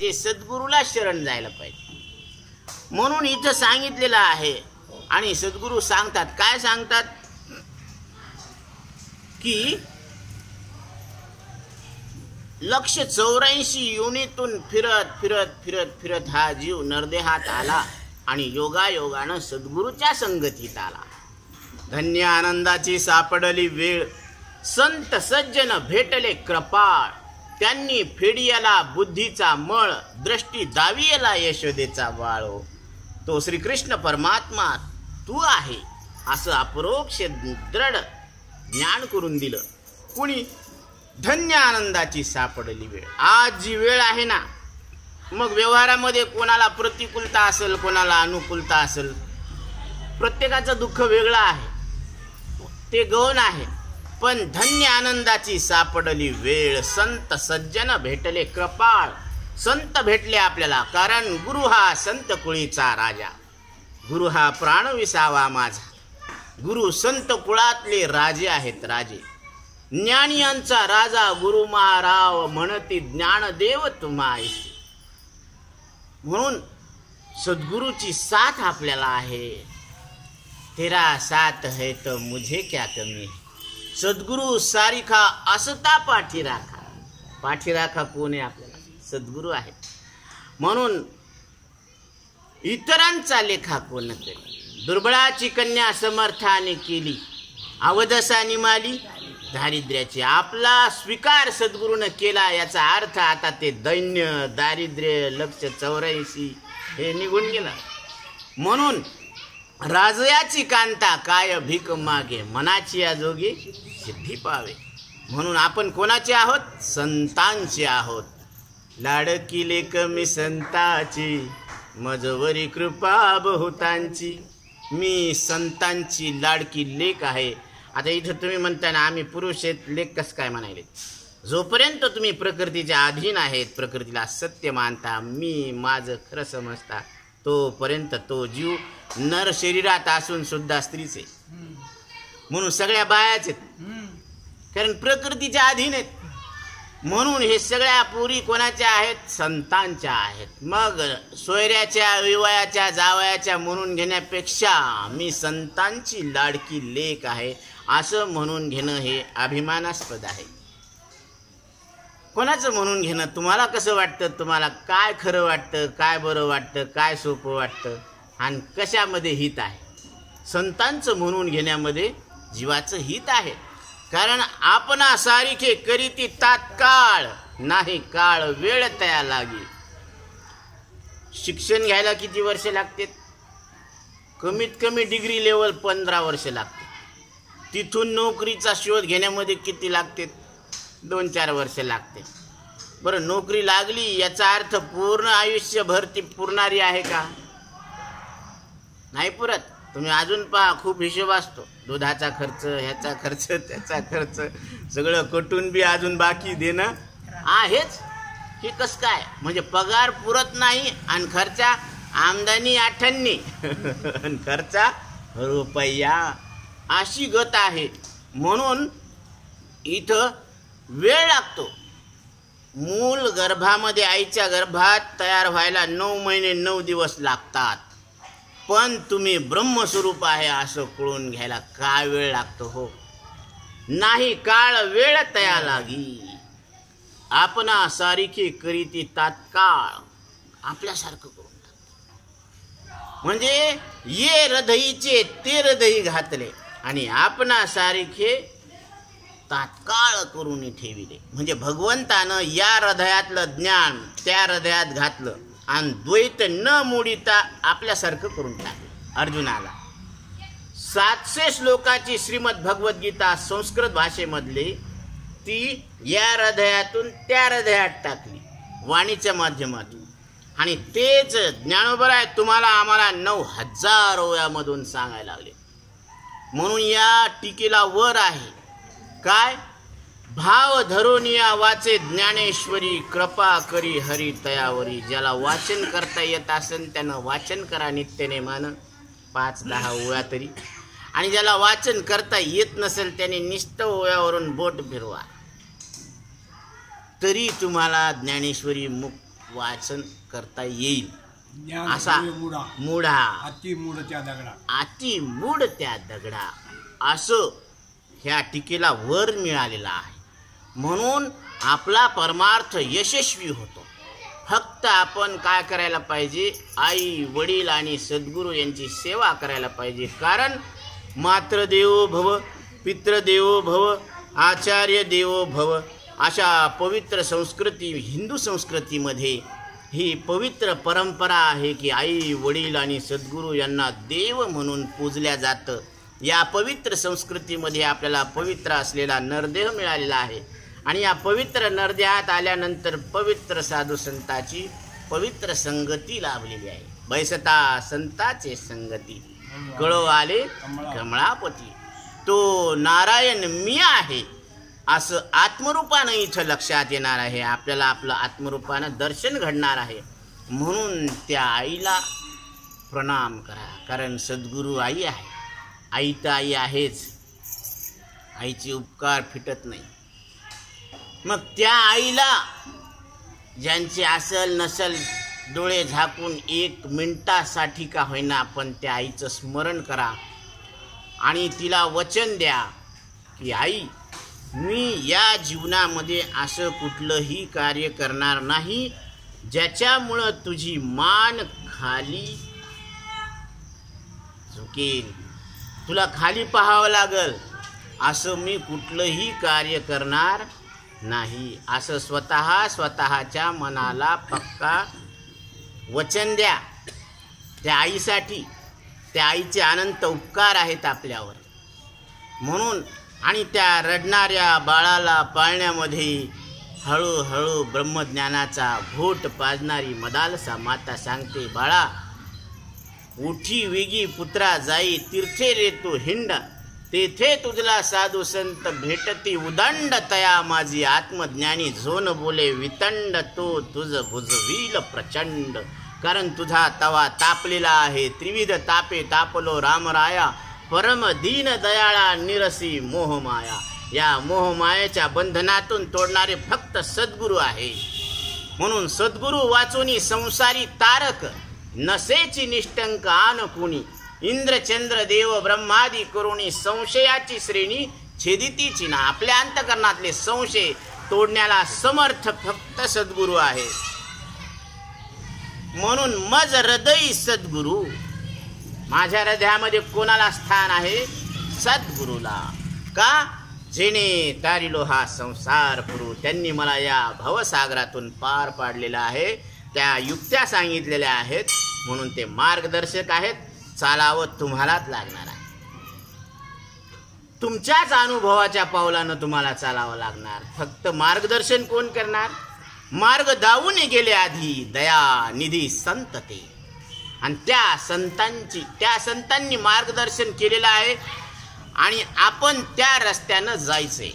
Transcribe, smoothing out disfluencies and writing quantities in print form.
जे सद्गुरूला शरण जायला पाहिजे म्हणून इथं सांगितलेलं आहे. आणि सद्गुरू सांगतात, काय सांगतात की 184 योनीतून फिरत फिरत फिरत फिरत हा जीव नरदेहात आला आणि योगायोगानं सद्गुरूच्या संगतीत आला. धन्य आनंदाची सापडली वेळ, संत सज्जन भेटले कृपाळ. त्यांनी फेडियाला बुद्धीचा मळ, दृष्टी दावियला यशोदेचा बाळो. तो श्रीकृष्ण परमात्मा तू आहे असं अपरोक्ष दृढ ज्ञान करून दिलं. कुणी? धन्य आनंदाची सापडली वेळ. आज जी वेळ आहे ना, मग व्यवहारामध्ये कोणाला प्रतिकूलता असेल, कोणाला अनुकूलता असेल, प्रत्येकाचं दुःख वेगळं आहे, ते गौण आहे. पण धन्य आनंदाची सापडली वेळ, संत सज्जन भेटले कृपाळ. संत भेटले आपल्याला, कारण गुरु हा संत कुळीचा राजा. गुरु हा प्राण विसावा माझा. गुरु संत कुळातले राजे आहेत, राजे. ज्ञानियांचा राजा गुरु महाराव, म्हणती ज्ञानदेव तुम्हायसी. म्हणून सद्गुरूची साथ आपल्याला आहे. तेरा साथ है तो मुझे क्या कमी. सद्गुरू सारिखा असता पाठीराखा. पाठीराखा कोण आहे आपल्याला? सद्गुरू आहे. म्हणून इतरांचा लेखा कोण करी. दुर्बळाची कन्या समर्थाने केली, अवदसा निमाली दारिद्र्याची. आपला स्वीकार सद्गुरूनं केला, याचा अर्थ आता ते दैन्य, दारिद्र्य, 184 हे निघून गेलं. म्हणून राजयाची कांता काय भीक मागे, मनाची जोगी सिद्धी पावे. म्हणून आपण कोणाचे आहोत? संतांचे आहोत. लाडकी लेक मी संताची, मजवरी कृपा बहुतांची. मी संतांची लाडकी लेक आहे. आता इथं तुम्ही म्हणता ना आम्ही पुरुष आहेत, लेख कसं काय म्हणाले? जोपर्यंत तुम्ही प्रकृतीच्या अधीन आहेत, प्रकृतीला सत्य मानता, मी माझं खरं समजता, तोपर्यंत तो जीव नर शरीरात असून सुद्धा स्त्रीच आहे. म्हणून सगळ्या बायाच आहेत, कारण प्रकृतीच्या अधीन आहेत. म्हणून हे सगळ्या पुरी कोणाच्या आहेत? संतांच्या आहेत. मग सोयऱ्याच्या, विवायाच्या, जावयाच्या म्हणून घेण्यापेक्षा मी संतांची लाडकी लेक आहे असं म्हणून घेणं हे अभिमानास्पद आहे. कोणाचं म्हणून घेणं? तुम्हाला कसं वाटतं? तुम्हाला काय खरं वाटतं? काय बरं वाटतं? काय सोपं वाटतं? आणि कशामध्ये हित आहे? संतांचं म्हणून घेण्यामध्ये जीवाचं हित आहे. कारण आपण सारिखे करीती तात्काळ, नाही काळ वेळ तया लागी. शिक्षण घ्यायला किती वर्ष लागतात? कमीत कमी डिग्री लेवल 15 वर्ष लागते. तिथून नोकरीचा शोध घेण्यामध्ये किती लागते? 2-4 वर्ष लागते. बरं, नोकरी लागली याचा अर्थ पूर्ण आयुष्यभर ती पुरणारी आहे का? नाही पुरत. तुम्ही अजून पहा, खूप हिशोब असतो. दुधाचा खर्च, ह्याचा खर्च, त्याचा खर्च, सगळं कटून बी अजून बाकी देणं आहेच. हे कसं काय? म्हणजे पगार पुरत नाही आणि खर्चा आमदानी 98 खर्चा रुपया, अशी गत आहे. म्हणून इथं वेळ लागतो. मूल गर्भामध्ये, आईच्या गर्भात तयार व्हायला 9 महिने 9 दिवस लागतात. पण तुम्ही ब्रह्मस्वरूप आहे असं कळून घ्यायला काय वेळ लागतो? हो, नाही काळ वेळ तया लागी. आपणा सारिखे करीती तात्काळ. आपल्यासारखं करून टाक. म्हणजे ये हृदयीचे ते हृदयी घातले आणि आपणा सारिखे तात्काळ करून ठेविले. म्हणजे भगवंतानं या हृदयातलं ज्ञान त्या हृदयात घातलं आणि द्वैत न मोडिता आपल्यासारखं करून टाकलं. अर्जुनाला 700 श्लोकाची श्रीमद भगवद्गीता संस्कृत भाषेमधली ती या हृदयातून त्या हृदयात टाकली, वाणीच्या माध्यमातून. आणि तेच ज्ञानोबराय तुम्हाला आम्हाला 9000 ओव्यामधून सांगायला लागले. म्हणून या टीकेला वर आहे काय? भाव धरोनिया वाचे ज्ञानेश्वरी, कृपा करी हरी तयावरी. ज्याला वाचन करता येत असेल त्यानं वाचन करा नित्यनेमानं 5-10 ओव्या तरी. आणि ज्याला वाचन करता येत नसेल त्याने निष्ठ ओव्यावरून बोट फिरवा, तरी तुम्हाला ज्ञानेश्वरी वाचन करता येईल ज्ञान असा मुडा मुढा अति मूढ त्या दगडा अति मूढ त्या दगडा असं ह्या टीकेला वर मिळालेला आहे. म्हणून आपला परमार्थ यशस्वी होतो. फक्त आपण काय करायला पाहिजे, आई वडील आणि सद्गुरू यांची सेवा करायला पाहिजे. कारण मातृदेवो भव, पितृदेवो भव, आचार्य देवो भव अशा पवित्र संस्कृती, हिंदू संस्कृतीमध्ये ही पवित्र परंपरा आहे की आई वडील आणि सद्गुरू यांना देव म्हणून पूजल्या जातं. या पवित्र संस्कृतीमध्ये आपल्याला पवित्र असलेला नरदेह मिळालेला आहे आणि या पवित्र नरदेहात आल्यानंतर पवित्र साधू संताची पवित्र संगती लाभलेली आहे. बैसता संताचे संगती कळो आले कमळापती. तो नारायण मी आहे असं आत्मरूपानं इथं लक्षात येणार आहे. आपल्याला आपलं आत्मरूपानं दर्शन घडणार आहे. म्हणून त्या आईला प्रणाम करा. कारण सद्गुरू आई आहे. आई तर आई आहेच. आईचे उपकार फिटत नाही. मग त्या आईला ज्यांचे असल नसल डोळे झाकून 1 मिनिटासाठी का होईना पण त्या आईचं स्मरण करा आणि तिला वचन द्या की आई, मी या जीवनामध्ये असं कुठलंही कार्य करणार नाही ज्याच्यामुळं तुझी मान खाली झुकेल, तुला खाली पाहावं लागल. असं मी कुठलंही कार्य करणार नाही. असं स्वतःच्या मनाला पक्का वचन द्या. त्या आईसाठी, त्या आईचे अनंत उपकार आहेत आपल्यावर. म्हणून आणि त्या रडणाऱ्या बाळाला पाळण्यामध्ये हळूहळू ब्रह्मज्ञानाचा घोट पाजणारी मदालसा माता सांगते, बाळा उठी वेगी पुत्रा जाई, तीर्थे रे तो हिंड, तेथे तुझला साधू संत भेटती उदंड, तया माझी आत्मज्ञानी झोन बोले वितंड, तो तुझ भुजवील प्रचंड. कारण तुझा तवा तापलेला आहे, त्रिविध तापे तापलो रामराया, परम दीन दयाळा निरसी मोहमाया. या मोहमायेच्या बंधनातून तोडणारे फक्त सद्गुरू आहे. म्हणून सद्गुरू वाचोनी संसारी तारक, नसेची निष्टंक आन कुणी, इंद्रचंद्र देव ब्रह्मादी करुणी, संशयाची श्रेणी छेदितीची ना. आपल्या अंतकरणातले संशय तोडण्याला समर्थ फक्त सद्गुरू आहे. म्हणून मज हृदयी सद्गुरू. माझ्या हृदयामध्ये कोणाला स्थान आहे? सद्गुरूला. का? जेणे तारिलो हा संसार पुरू. त्यांनी मला या भवसागरातून पार पाडलेला आहे. त्या युक्त्या सांगितलेल्या आहेत. म्हणून ते मार्गदर्शक आहेत. चालावं तुम्हालाच लागणार आहे. तुमच्याच अनुभवाच्या पावलानं तुम्हाला चालावं लागणार. फक्त मार्गदर्शन कोण करणार? मार्ग दावून गेले आधी दया निधी संत ते. आणि त्या संतांनी मार्गदर्शन केलेलं आहे आणि आपण त्या रस्त्यानं जायचंय.